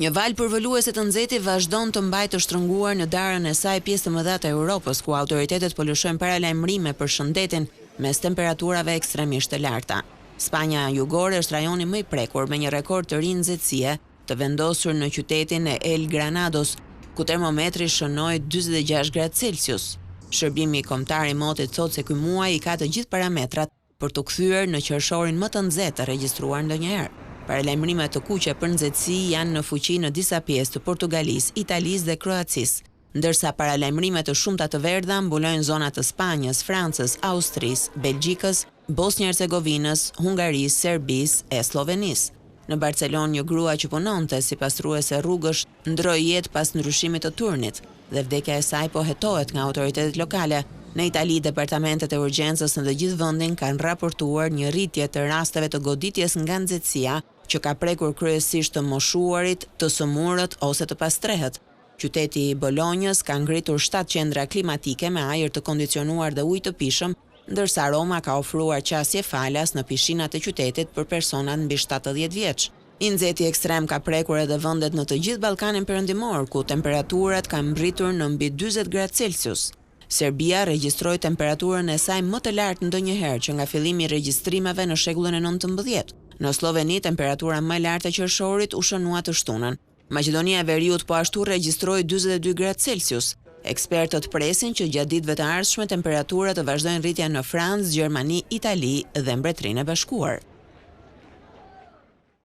Një valë përvoluese të nxehtë vazhdon të mbajë të shtrënguar në darën e saj pjesë të mëdha të Europës, ku autoritetet po lëshojnë paralajmërime për shëndetin mes temperaturave ekstremisht të larta. Spanja jugore është rajoni më i prekur me një rekord të ri nxehtësie, të vendosur në qytetin e El Granados, ku termometri shënoi 46 gradë Celsius. Shërbimi kombëtar i motit thotë se ky muaj i ka të gjithë parametrat për të kthyer në qershorin më të nxehtë të regjistruar ndonjëherë. Paralajmërimet të kuqe për nxehtësi janë në fuqi në disa pjesë të Portugalisë, Italisë dhe Kroacisë, ndërsa paralajmërimet të shumta të verdha mbulojnë zona të Spanjës, Francës, Austrisë, Belgjikës, Bosnjë-Hercegovinës, Hungarisë, Serbisë e Slovenisë. Në Barcelonë një grua që punonte si pastruese rrugësh ndroi jetë pas ndryshimit të turnit dhe vdekja e saj po hetohet nga autoritetet lokale. Në Itali, departamentet e urgjencës në të gjithë vendin kanë raportuar një rritje të rasteve të goditjes nga nxehtësia që ka prekur kryesisht të moshuarit, të sëmurët ose të pastrehet. Qyteti i Bolonjës ka ngritur 7 qendra klimatike me ajër të kondicionuar dhe ujë të pishëm, ndërsa Roma ka ofruar qasje falas në pishinat e qytetit për personat mbi 70 vjeç. Nxehtësi ekstrem ka prekur edhe vendet në të gjithë Ballkanin Perëndimor, ku temperaturat kanë mbritur në mbi 40 gradë Celsius. Serbia regjistroi temperaturën e saj më të lartë ndonjëherë që nga fillimi i regjistrimeve në shekullin e 19. Në Sloveni, temperatura më e lartë e qershorit u shënua të shtunën. Maqedonia e Veriut po ashtu regjistroi 42 gradë Celsius. Ekspertët presin që gjatë ditëve të ardhshme temperaturat të vazhdojnë rritjen në Francë, Gjermani, Itali dhe Mbretërinë e Bashkuar.